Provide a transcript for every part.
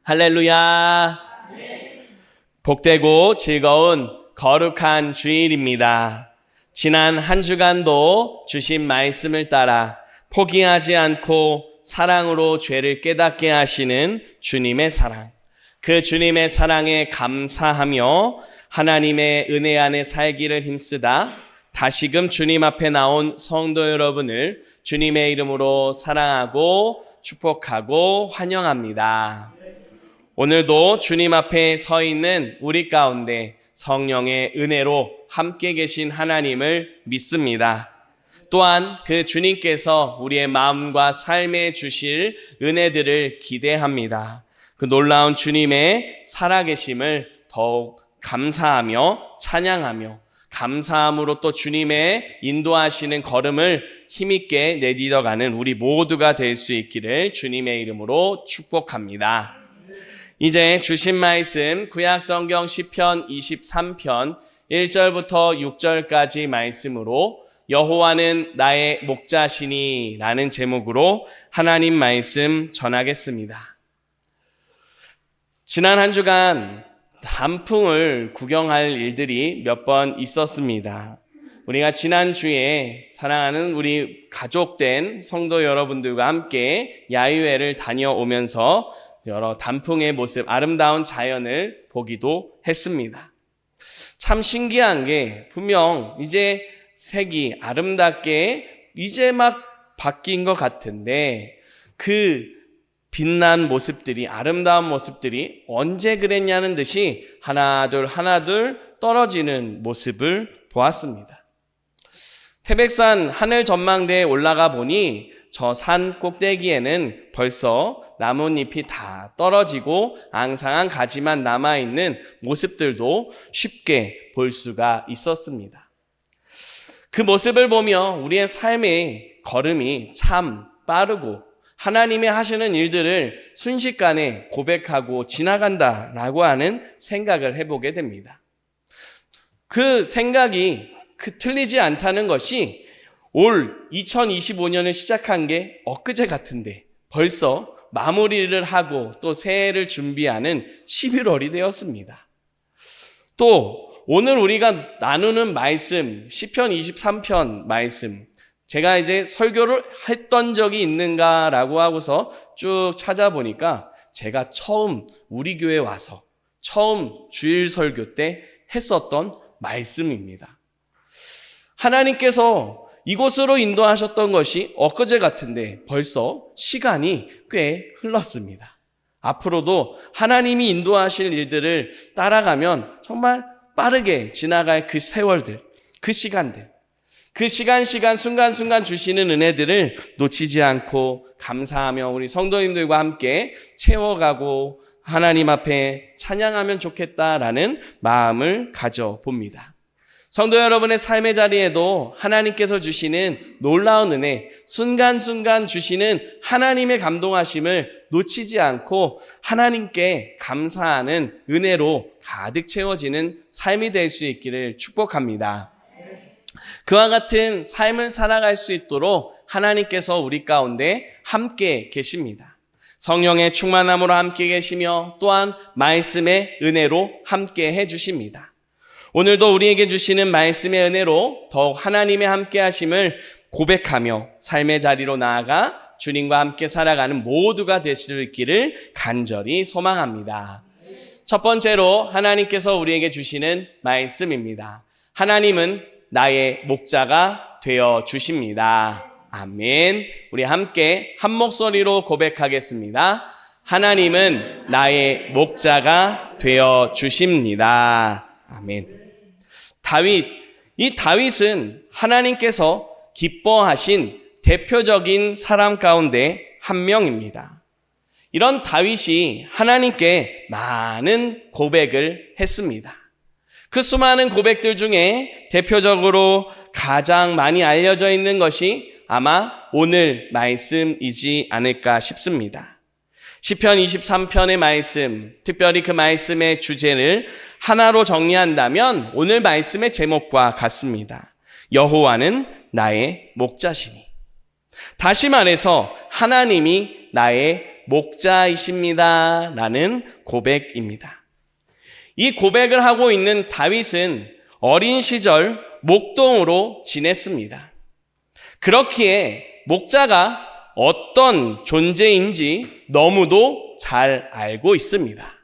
할렐루야. 복되고 즐거운 거룩한 주일입니다. 지난 한 주간도 주신 말씀을 따라 포기하지 않고 사랑으로 죄를 깨닫게 하시는 주님의 사랑, 그 주님의 사랑에 감사하며 하나님의 은혜 안에 살기를 힘쓰다 다시금 주님 앞에 나온 성도 여러분을 주님의 이름으로 사랑하고 축복하고 환영합니다. 오늘도 주님 앞에 서 있는 우리 가운데 성령의 은혜로 함께 계신 하나님을 믿습니다. 또한 그 주님께서 우리의 마음과 삶에 주실 은혜들을 기대합니다. 그 놀라운 주님의 살아계심을 더욱 감사하며 찬양하며 감사함으로 또 주님의 인도하시는 걸음을 힘있게 내딛어가는 우리 모두가 될 수 있기를 주님의 이름으로 축복합니다. 이제 주신 말씀 구약성경 시편 23편 1절부터 6절까지 말씀으로 여호와는 나의 목자시니 라는 제목으로 하나님 말씀 전하겠습니다. 지난 한 주간 단풍을 구경할 일들이 몇 번 있었습니다. 우리가 지난주에 사랑하는 우리 가족된 성도 여러분들과 함께 야유회를 다녀오면서 여러 단풍의 모습, 아름다운 자연을 보기도 했습니다. 참 신기한 게 분명 이제 색이 아름답게 이제 막 바뀐 것 같은데 그 빛난 모습들이, 아름다운 모습들이 언제 그랬냐는 듯이 하나둘 떨어지는 모습을 보았습니다. 태백산 하늘 전망대에 올라가 보니 저 산 꼭대기에는 벌써 나뭇잎이 다 떨어지고 앙상한 가지만 남아있는 모습들도 쉽게 볼 수가 있었습니다. 그 모습을 보며 우리의 삶의 걸음이 참 빠르고 하나님이 하시는 일들을 순식간에 고백하고 지나간다라고 하는 생각을 해보게 됩니다. 그 생각이 틀리지 않다는 것이 올 2025년을 시작한 게 엊그제 같은데 벌써 마무리를 하고 또 새해를 준비하는 11월이 되었습니다. 또 오늘 우리가 나누는 말씀, 시편 23편 말씀, 제가 이제 설교를 했던 적이 있는가라고 하고서 쭉 찾아보니까 제가 처음 우리 교회 와서 처음 주일 설교 때 했었던 말씀입니다. 하나님께서 이곳으로 인도하셨던 것이 엊그제 같은데 벌써 시간이 꽤 흘렀습니다. 앞으로도 하나님이 인도하실 일들을 따라가면 정말 빠르게 지나갈 그 세월들, 그 시간들, 그 시간 순간순간 주시는 은혜들을 놓치지 않고 감사하며 우리 성도님들과 함께 채워가고 하나님 앞에 찬양하면 좋겠다라는 마음을 가져봅니다. 성도 여러분의 삶의 자리에도 하나님께서 주시는 놀라운 은혜, 순간순간 주시는 하나님의 감동하심을 놓치지 않고 하나님께 감사하는 은혜로 가득 채워지는 삶이 될 수 있기를 축복합니다. 그와 같은 삶을 살아갈 수 있도록 하나님께서 우리 가운데 함께 계십니다. 성령의 충만함으로 함께 계시며 또한 말씀의 은혜로 함께 해주십니다. 오늘도 우리에게 주시는 말씀의 은혜로 더욱 하나님의 함께 하심을 고백하며 삶의 자리로 나아가 주님과 함께 살아가는 모두가 되실 길을 간절히 소망합니다. 첫 번째로 하나님께서 우리에게 주시는 말씀입니다. 하나님은 나의 목자가 되어 주십니다. 아멘. 우리 함께 한 목소리로 고백하겠습니다. 하나님은 나의 목자가 되어 주십니다. 아멘. 이 다윗은 하나님께서 기뻐하신 대표적인 사람 가운데 한 명입니다. 이런 다윗이 하나님께 많은 고백을 했습니다. 그 수많은 고백들 중에 대표적으로 가장 많이 알려져 있는 것이 아마 오늘 말씀이지 않을까 싶습니다. 시편 23편의 말씀, 특별히 그 말씀의 주제를 하나로 정리한다면 오늘 말씀의 제목과 같습니다. 여호와는 나의 목자시니. 다시 말해서 하나님이 나의 목자이십니다. 라는 고백입니다. 이 고백을 하고 있는 다윗은 어린 시절 목동으로 지냈습니다. 그렇기에 목자가 어떤 존재인지 너무도 잘 알고 있습니다.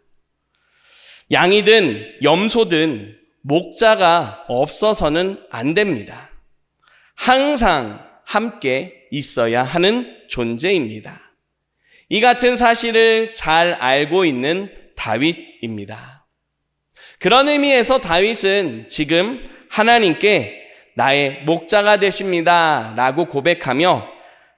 양이든 염소든 목자가 없어서는 안 됩니다. 항상 함께 있어야 하는 존재입니다. 이 같은 사실을 잘 알고 있는 다윗입니다. 그런 의미에서 다윗은 지금 하나님께 나의 목자가 되십니다 라고 고백하며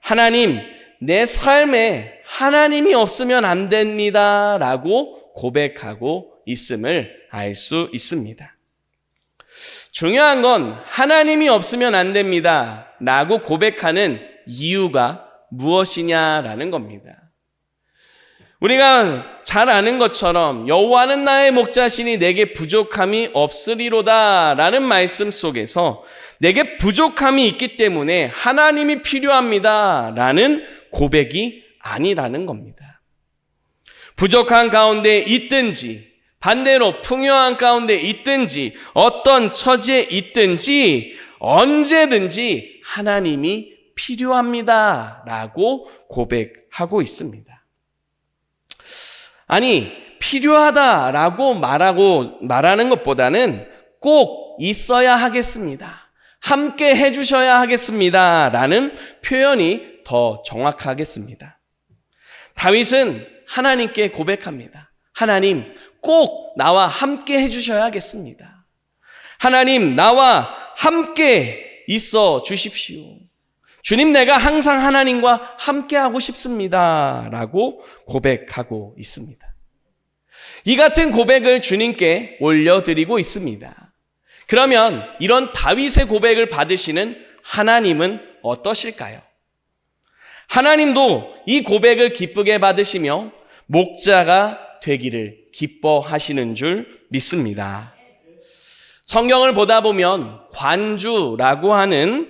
하나님, 내 삶에 하나님이 없으면 안 됩니다 라고 고백하고 있음을 알 수 있습니다. 중요한 건 하나님이 없으면 안 됩니다 라고 고백하는 이유가 무엇이냐라는 겁니다. 우리가 잘 아는 것처럼 여호와는 나의 목자시니 내게 부족함이 없으리로다 라는 말씀 속에서 내게 부족함이 있기 때문에 하나님이 필요합니다 라는 고백이 아니라는 겁니다. 부족한 가운데 있든지 반대로 풍요한 가운데 있든지 어떤 처지에 있든지 언제든지 하나님이 필요합니다 라고 고백하고 있습니다. 아니, 필요하다라고 말하는 것보다는 꼭 있어야 하겠습니다. 함께 해주셔야 하겠습니다. 라는 표현이 더 정확하겠습니다. 다윗은 하나님께 고백합니다. 하나님, 꼭 나와 함께 해주셔야겠습니다. 하나님, 나와 함께 있어 주십시오. 주님, 내가 항상 하나님과 함께 하고 싶습니다. 라고 고백하고 있습니다. 이 같은 고백을 주님께 올려드리고 있습니다. 그러면 이런 다윗의 고백을 받으시는 하나님은 어떠실까요? 하나님도 이 고백을 기쁘게 받으시며 목자가 되기를 기뻐하시는 줄 믿습니다. 성경을 보다 보면 관주라고 하는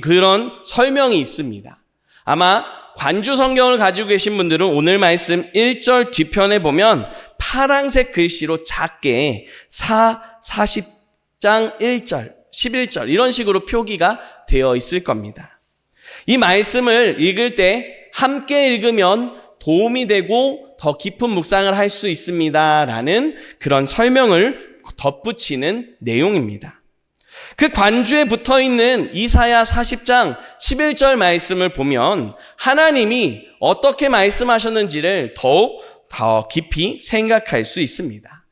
그런 설명이 있습니다. 아마 관주 성경을 가지고 계신 분들은 오늘 말씀 1절 뒤편에 보면 파란색 글씨로 작게 40장 1절, 11절 이런 식으로 표기가 되어 있을 겁니다. 이 말씀을 읽을 때 함께 읽으면 도움이 되고 더 깊은 묵상을 할 수 있습니다. 라는 그런 설명을 덧붙이는 내용입니다. 그 관주에 붙어있는 이사야 40장 11절 말씀을 보면 하나님이 어떻게 말씀하셨는지를 더욱 더 깊이 생각할 수 있습니다.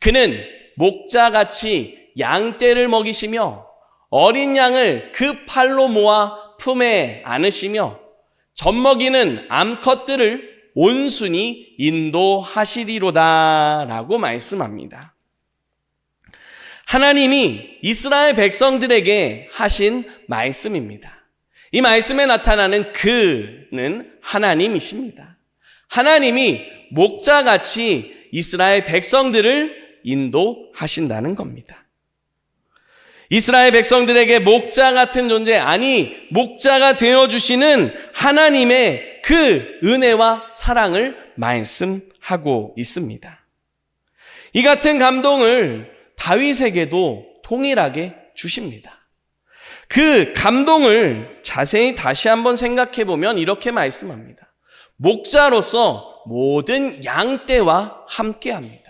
그는 목자같이 양떼를 먹이시며 어린 양을 그 팔로 모아 품에 안으시며 젖먹이는 암컷들을 온순히 인도하시리로다 라고 말씀합니다. 하나님이 이스라엘 백성들에게 하신 말씀입니다. 이 말씀에 나타나는 그는 하나님이십니다. 하나님이 목자같이 이스라엘 백성들을 인도하신다는 겁니다. 이스라엘 백성들에게 목자 같은 존재, 아니 목자가 되어주시는 하나님의 그 은혜와 사랑을 말씀하고 있습니다. 이 같은 감동을 다윗에게도 동일하게 주십니다. 그 감동을 자세히 다시 한번 생각해 보면 이렇게 말씀합니다. 목자로서 모든 양떼와 함께합니다.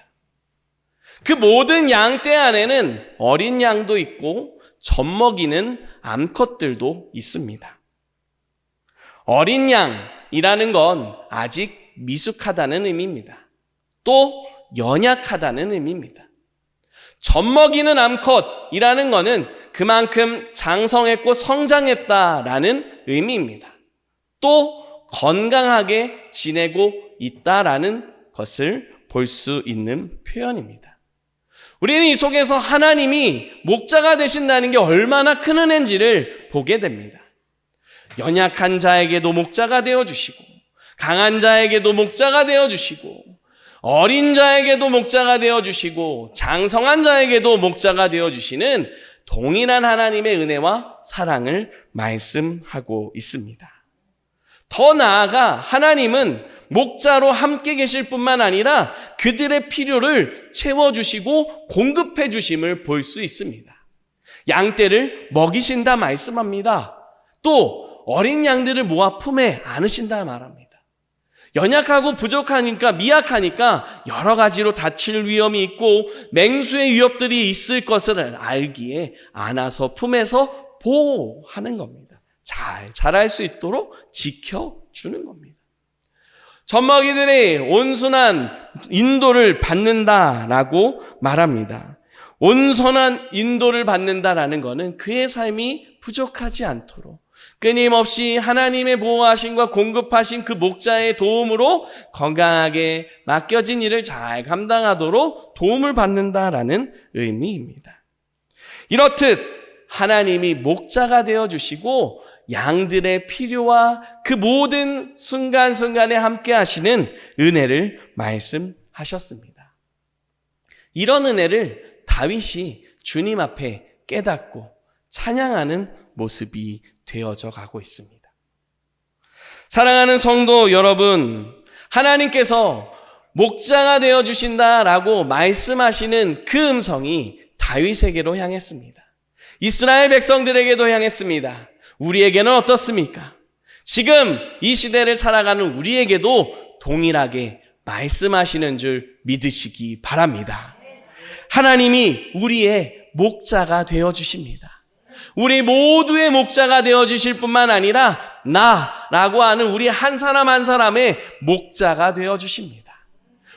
그 모든 양떼 안에는 어린 양도 있고 젖먹이는 암컷들도 있습니다. 어린 양이라는 건 아직 미숙하다는 의미입니다. 또 연약하다는 의미입니다. 젖먹이는 암컷이라는 것은 그만큼 장성했고 성장했다라는 의미입니다. 또 건강하게 지내고 있다라는 것을 볼 수 있는 표현입니다. 우리는 이 속에서 하나님이 목자가 되신다는 게 얼마나 큰 은혜인지를 보게 됩니다. 연약한 자에게도 목자가 되어주시고 강한 자에게도 목자가 되어주시고 어린 자에게도 목자가 되어주시고 장성한 자에게도 목자가 되어주시는 동일한 하나님의 은혜와 사랑을 말씀하고 있습니다. 더 나아가 하나님은 목자로 함께 계실 뿐만 아니라 그들의 필요를 채워주시고 공급해 주심을 볼 수 있습니다. 양떼를 먹이신다 말씀합니다. 또 어린 양들을 모아 품에 안으신다 말합니다. 연약하고 부족하니까 미약하니까 여러 가지로 다칠 위험이 있고 맹수의 위협들이 있을 것을 알기에 안아서 품에서 보호하는 겁니다. 잘 자랄 수 있도록 지켜주는 겁니다. 젖먹이들이 온순한 인도를 받는다라고 말합니다. 온선한 인도를 받는다라는 것은 그의 삶이 부족하지 않도록 끊임없이 하나님의 보호하심과 공급하신 그 목자의 도움으로 건강하게 맡겨진 일을 잘 감당하도록 도움을 받는다라는 의미입니다. 이렇듯 하나님이 목자가 되어주시고 양들의 필요와 그 모든 순간순간에 함께 하시는 은혜를 말씀하셨습니다. 이런 은혜를 다윗이 주님 앞에 깨닫고 찬양하는 모습이 되어져 가고 있습니다. 사랑하는 성도 여러분, 하나님께서 목자가 되어주신다라고 말씀하시는 그 음성이 다윗에게로 향했습니다. 이스라엘 백성들에게도 향했습니다. 우리에게는 어떻습니까? 지금 이 시대를 살아가는 우리에게도 동일하게 말씀하시는 줄 믿으시기 바랍니다. 하나님이 우리의 목자가 되어주십니다. 우리 모두의 목자가 되어주실 뿐만 아니라 나라고 하는 우리 한 사람 한 사람의 목자가 되어주십니다.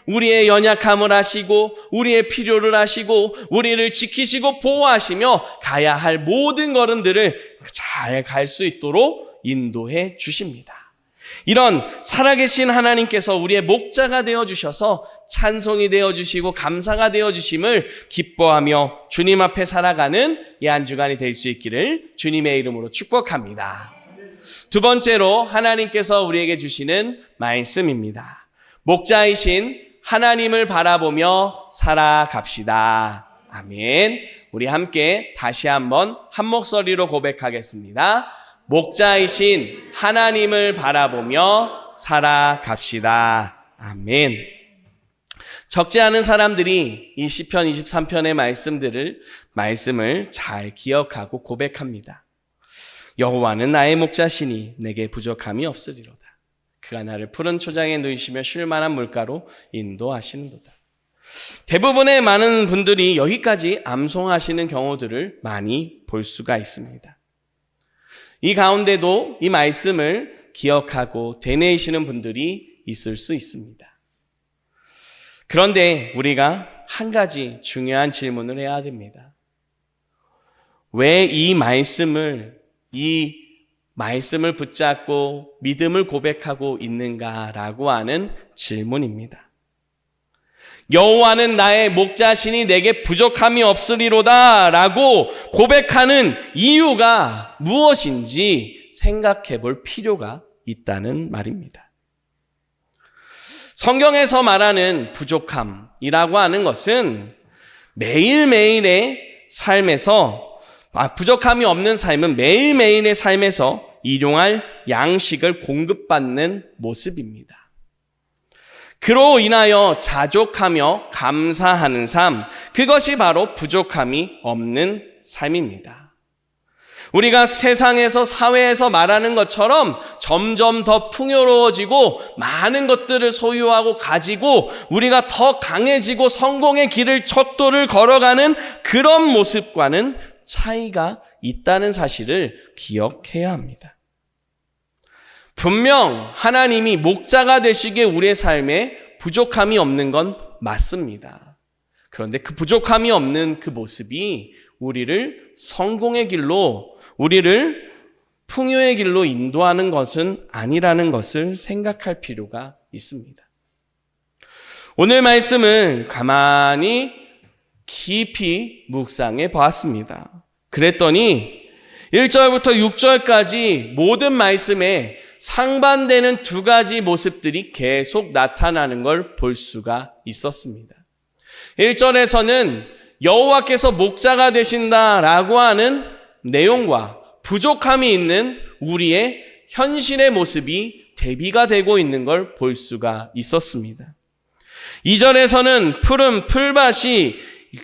우리의 연약함을 아시고 우리의 필요를 아시고 우리를 지키시고 보호하시며 가야 할 모든 걸음들을 잘 갈 수 있도록 인도해 주십니다. 이런 살아계신 하나님께서 우리의 목자가 되어주셔서 찬송이 되어주시고 감사가 되어주심을 기뻐하며 주님 앞에 살아가는 이 한 주간이 될 수 있기를 주님의 이름으로 축복합니다. 두 번째로 하나님께서 우리에게 주시는 말씀입니다. 목자이신 하나님을 바라보며 살아갑시다. 아멘. 우리 함께 다시 한번 한 목소리로 고백하겠습니다. 목자이신 하나님을 바라보며 살아갑시다. 아멘. 적지 않은 사람들이 이 시편 23편의 말씀을 잘 기억하고 고백합니다. 여호와는 나의 목자시니 내게 부족함이 없으리로다. 그가 나를 푸른 초장에 누이시며 쉴 만한 물가로 인도하시는도다. 대부분의 많은 분들이 여기까지 암송하시는 경우들을 많이 볼 수가 있습니다. 이 가운데도 이 말씀을 기억하고 되뇌이시는 분들이 있을 수 있습니다. 그런데 우리가 한 가지 중요한 질문을 해야 됩니다. 왜 이 말씀을 붙잡고 믿음을 고백하고 있는가라고 하는 질문입니다. 여호와는 나의 목자시니 내게 부족함이 없으리로다 라고 고백하는 이유가 무엇인지 생각해 볼 필요가 있다는 말입니다. 성경에서 말하는 부족함이라고 하는 것은 매일매일의 삶에서 부족함이 없는 삶은 매일매일의 삶에서 일용할 양식을 공급받는 모습입니다. 그로 인하여 자족하며 감사하는 삶, 그것이 바로 부족함이 없는 삶입니다. 우리가 세상에서 사회에서 말하는 것처럼 점점 더 풍요로워지고 많은 것들을 소유하고 가지고 우리가 더 강해지고 성공의 길을 척도를 걸어가는 그런 모습과는 차이가 있다는 사실을 기억해야 합니다. 분명 하나님이 목자가 되시기에 우리의 삶에 부족함이 없는 건 맞습니다. 그런데 그 부족함이 없는 그 모습이 우리를 성공의 길로, 우리를 풍요의 길로 인도하는 것은 아니라는 것을 생각할 필요가 있습니다. 오늘 말씀을 가만히 깊이 묵상해 보았습니다. 그랬더니 1절부터 6절까지 모든 말씀에 상반되는 두 가지 모습들이 계속 나타나는 걸 볼 수가 있었습니다. 1절에서는 여호와께서 목자가 되신다라고 하는 내용과 부족함이 있는 우리의 현실의 모습이 대비가 되고 있는 걸 볼 수가 있었습니다. 2절에서는 푸른 풀밭이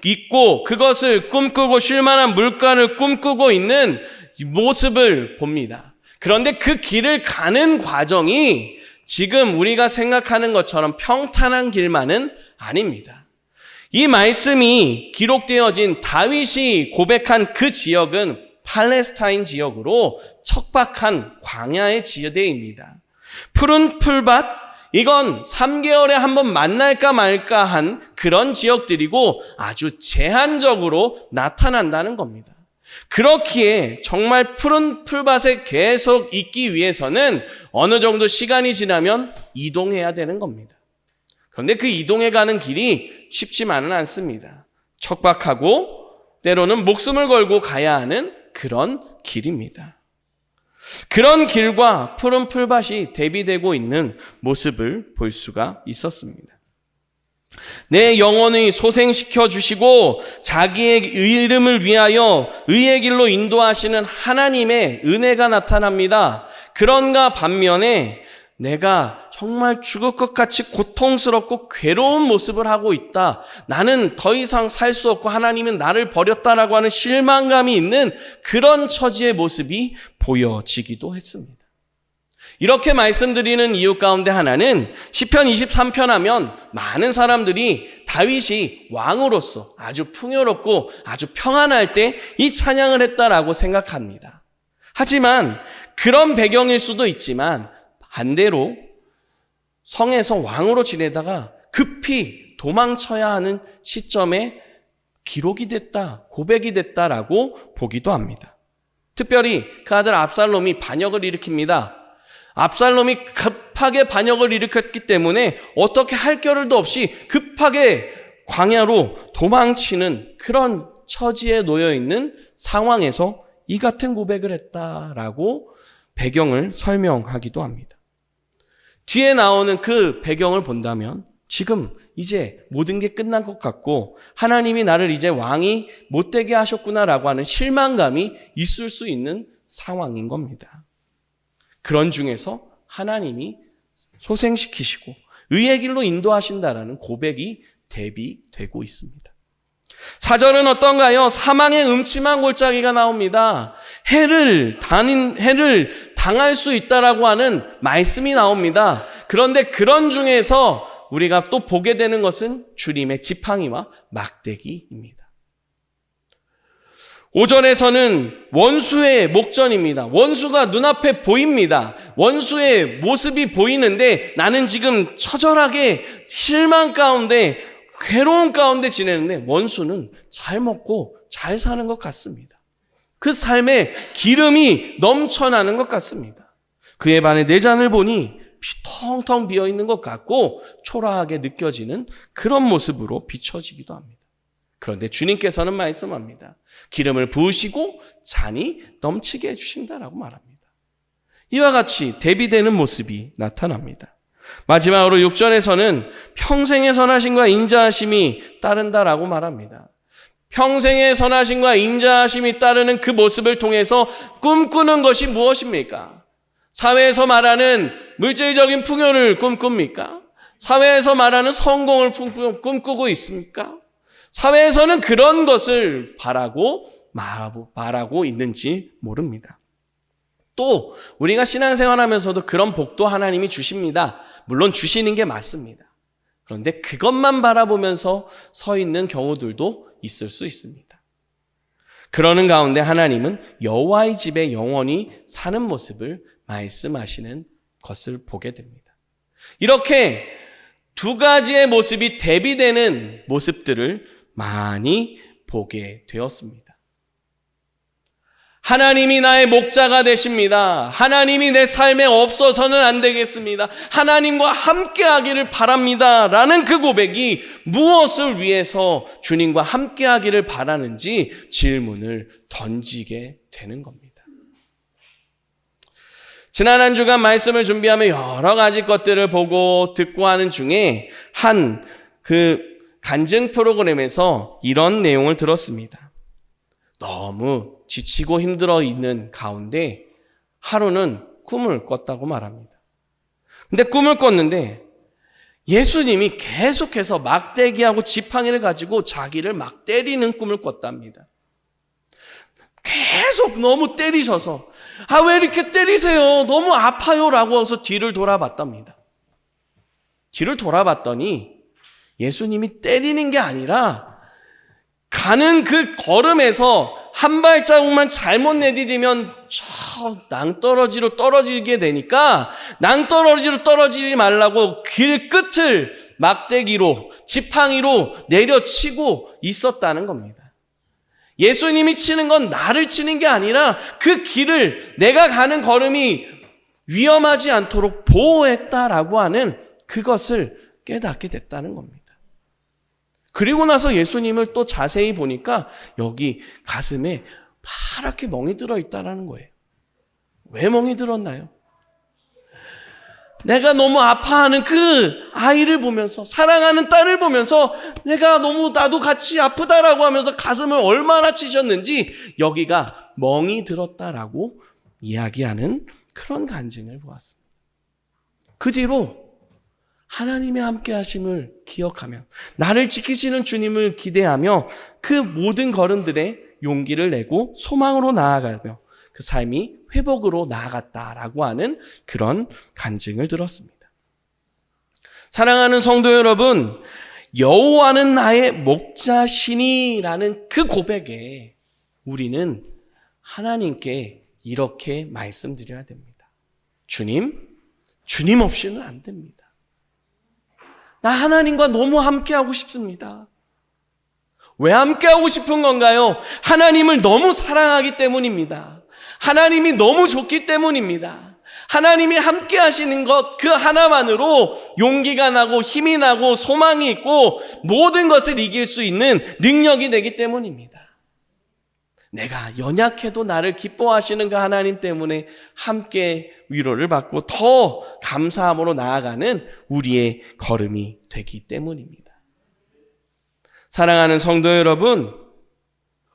있고 그것을 꿈꾸고 쉴만한 물가를 꿈꾸고 있는 모습을 봅니다. 그런데 그 길을 가는 과정이 지금 우리가 생각하는 것처럼 평탄한 길만은 아닙니다. 이 말씀이 기록되어진 다윗이 고백한 그 지역은 팔레스타인 지역으로 척박한 광야의 지대입니다. 푸른 풀밭, 이건 3개월에 한 번 만날까 말까 한 그런 지역들이고 아주 제한적으로 나타난다는 겁니다. 그렇기에 정말 푸른 풀밭에 계속 있기 위해서는 어느 정도 시간이 지나면 이동해야 되는 겁니다. 그런데 그 이동해가는 길이 쉽지만은 않습니다. 척박하고 때로는 목숨을 걸고 가야 하는 그런 길입니다. 그런 길과 푸른 풀밭이 대비되고 있는 모습을 볼 수가 있었습니다. 내 영혼을 소생시켜 주시고 자기의 이름을 위하여 의의 길로 인도하시는 하나님의 은혜가 나타납니다. 그런가 반면에 내가 정말 죽을 것 같이 고통스럽고 괴로운 모습을 하고 있다. 나는 더 이상 살 수 없고 하나님은 나를 버렸다라고 하는 실망감이 있는 그런 처지의 모습이 보여지기도 했습니다. 이렇게 말씀드리는 이유 가운데 하나는 시편 23편 하면 많은 사람들이 다윗이 왕으로서 아주 풍요롭고 아주 평안할 때 이 찬양을 했다라고 생각합니다. 하지만 그런 배경일 수도 있지만 반대로 성에서 왕으로 지내다가 급히 도망쳐야 하는 시점에 기록이 됐다, 고백이 됐다라고 보기도 합니다. 특별히 그 아들 압살롬이 반역을 일으킵니다. 압살롬이 급하게 반역을 일으켰기 때문에 어떻게 할 겨를도 없이 급하게 광야로 도망치는 그런 처지에 놓여 있는 상황에서 이 같은 고백을 했다라고 배경을 설명하기도 합니다. 뒤에 나오는 그 배경을 본다면 지금 이제 모든 게 끝난 것 같고 하나님이 나를 이제 왕이 못되게 하셨구나라고 하는 실망감이 있을 수 있는 상황인 겁니다. 그런 중에서 하나님이 소생시키시고 의의 길로 인도하신다라는 고백이 대비되고 있습니다. 4절은 어떤가요? 사망의 음침한 골짜기가 나옵니다. 해를 당할 수 있다라고 하는 말씀이 나옵니다. 그런데 그런 중에서 우리가 또 보게 되는 것은 주님의 지팡이와 막대기입니다. 5절에서는 원수의 목전입니다. 원수가 눈앞에 보입니다. 원수의 모습이 보이는데 나는 지금 처절하게 실망 가운데 괴로움 가운데 지내는데 원수는 잘 먹고 잘 사는 것 같습니다. 그 삶에 기름이 넘쳐나는 것 같습니다. 그에 반해 내 잔을 보니 텅텅 비어있는 것 같고 초라하게 느껴지는 그런 모습으로 비춰지기도 합니다. 그런데 주님께서는 말씀합니다. 기름을 부으시고 잔이 넘치게 해주신다라고 말합니다. 이와 같이 대비되는 모습이 나타납니다. 마지막으로 6절에서는 평생의 선하심과 인자하심이 따른다라고 말합니다. 평생의 선하심과 인자하심이 따르는 그 모습을 통해서 꿈꾸는 것이 무엇입니까? 사회에서 말하는 물질적인 풍요를 꿈꿉니까? 사회에서 말하는 성공을 꿈꾸고 있습니까? 사회에서는 그런 것을 바라고 있는지 모릅니다. 또 우리가 신앙생활하면서도 그런 복도 하나님이 주십니다. 물론 주시는 게 맞습니다. 그런데 그것만 바라보면서 서 있는 경우들도 있을 수 있습니다. 그러는 가운데 하나님은 여호와의 집에 영원히 사는 모습을 말씀하시는 것을 보게 됩니다. 이렇게 두 가지의 모습이 대비되는 모습들을 많이 보게 되었습니다. 하나님이 나의 목자가 되십니다. 하나님이 내 삶에 없어서는 안 되겠습니다. 하나님과 함께하기를 바랍니다. 라는 그 고백이 무엇을 위해서 주님과 함께하기를 바라는지 질문을 던지게 되는 겁니다. 지난 한 주간 말씀을 준비하며 여러 가지 것들을 보고 듣고 하는 중에 한 간증 프로그램에서 이런 내용을 들었습니다. 너무 지치고 힘들어 있는 가운데 하루는 꿈을 꿨다고 말합니다. 근데 꿈을 꿨는데 예수님이 계속해서 막대기하고 지팡이를 가지고 자기를 막 때리는 꿈을 꿨답니다. 계속 너무 때리셔서 왜 이렇게 때리세요? 너무 아파요 라고 해서 뒤를 돌아봤답니다. 뒤를 돌아봤더니 예수님이 때리는 게 아니라 가는 그 걸음에서 한 발자국만 잘못 내디디면 저 낭떠러지로 떨어지게 되니까 낭떠러지로 떨어지지 말라고 길 끝을 막대기로 지팡이로 내려치고 있었다는 겁니다. 예수님이 치는 건 나를 치는 게 아니라 그 길을 내가 가는 걸음이 위험하지 않도록 보호했다라고 하는 그것을 깨닫게 됐다는 겁니다. 그리고 나서 예수님을 또 자세히 보니까 여기 가슴에 파랗게 멍이 들어있다는 거예요. 왜 멍이 들었나요? 내가 너무 아파하는 그 아이를 보면서, 사랑하는 딸을 보면서 내가 너무 나도 같이 아프다라고 하면서 가슴을 얼마나 치셨는지 여기가 멍이 들었다라고 이야기하는 그런 간증을 보았습니다. 그 뒤로 하나님의 함께 하심을 기억하며 나를 지키시는 주님을 기대하며 그 모든 걸음들에 용기를 내고 소망으로 나아가며 그 삶이 회복으로 나아갔다라고 하는 그런 간증을 들었습니다. 사랑하는 성도 여러분, 여호와는 나의 목자시니라는 그 고백에 우리는 하나님께 이렇게 말씀드려야 됩니다. 주님 없이는 안 됩니다. 나 하나님과 너무 함께하고 싶습니다. 왜 함께하고 싶은 건가요? 하나님을 너무 사랑하기 때문입니다. 하나님이 너무 좋기 때문입니다. 하나님이 함께 하시는 것 그 하나만으로 용기가 나고 힘이 나고 소망이 있고 모든 것을 이길 수 있는 능력이 되기 때문입니다. 내가 연약해도 나를 기뻐하시는 그 하나님 때문에 함께 위로를 받고 더 감사함으로 나아가는 우리의 걸음이 되기 때문입니다. 사랑하는 성도 여러분,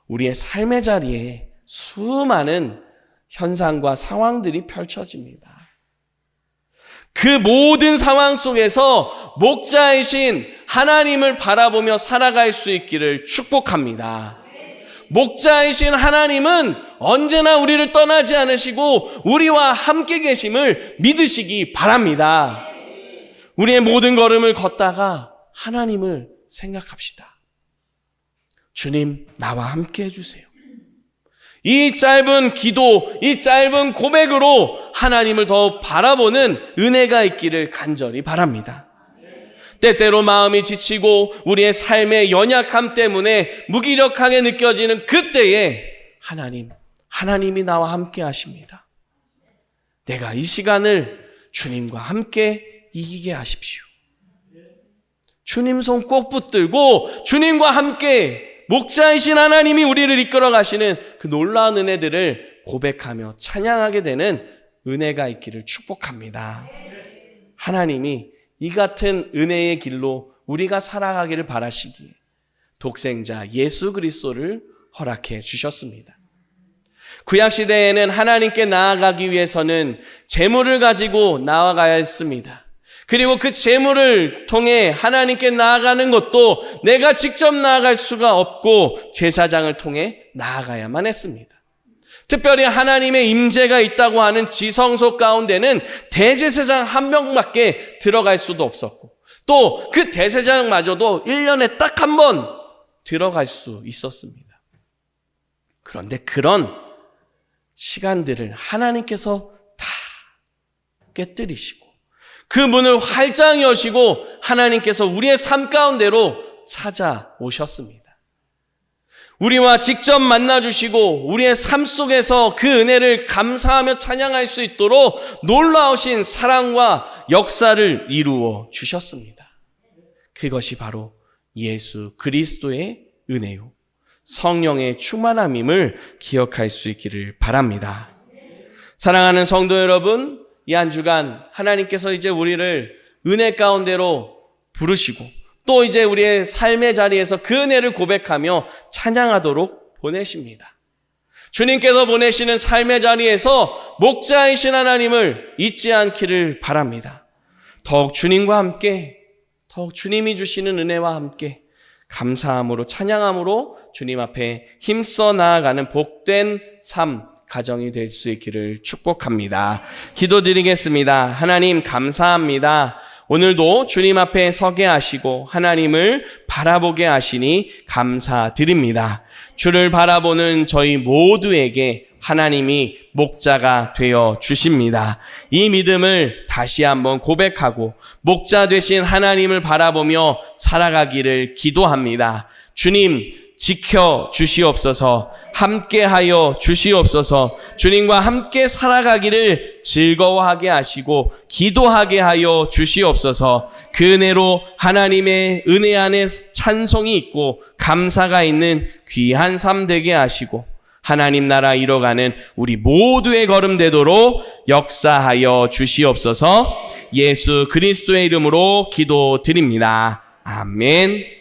우리의 삶의 자리에 수많은 현상과 상황들이 펼쳐집니다. 그 모든 상황 속에서 목자이신 하나님을 바라보며 살아갈 수 있기를 축복합니다. 목자이신 하나님은 언제나 우리를 떠나지 않으시고 우리와 함께 계심을 믿으시기 바랍니다. 우리의 모든 걸음을 걷다가 하나님을 생각합시다. 주님, 나와 함께 해주세요. 이 짧은 기도, 이 짧은 고백으로 하나님을 더 바라보는 은혜가 있기를 간절히 바랍니다. 때때로 마음이 지치고 우리의 삶의 연약함 때문에 무기력하게 느껴지는 그때에 하나님이 나와 함께 하십니다. 내가 이 시간을 주님과 함께 이기게 하십시오. 주님 손 꼭 붙들고 주님과 함께 목자이신 하나님이 우리를 이끌어 가시는 그 놀라운 은혜들을 고백하며 찬양하게 되는 은혜가 있기를 축복합니다. 하나님이 이 같은 은혜의 길로 우리가 살아가기를 바라시기에 독생자 예수 그리스도를 허락해 주셨습니다. 구약시대에는 하나님께 나아가기 위해서는 제물을 가지고 나아가야 했습니다. 그리고 그 제물을 통해 하나님께 나아가는 것도 내가 직접 나아갈 수가 없고 제사장을 통해 나아가야만 했습니다. 특별히 하나님의 임재가 있다고 하는 지성소 가운데는 대제사장 한 명밖에 들어갈 수도 없었고 또 그 대제사장마저도 1년에 딱 한 번 들어갈 수 있었습니다. 그런데 그런 시간들을 하나님께서 다 깨뜨리시고 그 문을 활짝 여시고 하나님께서 우리의 삶 가운데로 찾아오셨습니다. 우리와 직접 만나주시고 우리의 삶 속에서 그 은혜를 감사하며 찬양할 수 있도록 놀라우신 사랑과 역사를 이루어 주셨습니다. 그것이 바로 예수 그리스도의 은혜요 성령의 충만함임을 기억할 수 있기를 바랍니다. 사랑하는 성도 여러분, 이 한 주간 하나님께서 이제 우리를 은혜 가운데로 부르시고 또 이제 우리의 삶의 자리에서 그 은혜를 고백하며 찬양하도록 보내십니다. 주님께서 보내시는 삶의 자리에서 목자이신 하나님을 잊지 않기를 바랍니다. 더욱 주님과 함께, 더욱 주님이 주시는 은혜와 함께 감사함으로 찬양함으로 주님 앞에 힘써 나아가는 복된 삶 가정이 될 수 있기를 축복합니다. 기도드리겠습니다. 하나님 감사합니다. 오늘도 주님 앞에 서게 하시고 하나님을 바라보게 하시니 감사드립니다. 주를 바라보는 저희 모두에게 하나님이 목자가 되어 주십니다. 이 믿음을 다시 한번 고백하고 목자 되신 하나님을 바라보며 살아가기를 기도합니다. 주님 지켜 주시옵소서, 함께하여 주시옵소서, 주님과 함께 살아가기를 즐거워하게 하시고 기도하게 하여 주시옵소서. 그 은혜로 하나님의 은혜 안에 찬송이 있고 감사가 있는 귀한 삶 되게 하시고 하나님 나라 이뤄가는 우리 모두의 걸음 되도록 역사하여 주시옵소서. 예수 그리스도의 이름으로 기도드립니다. 아멘.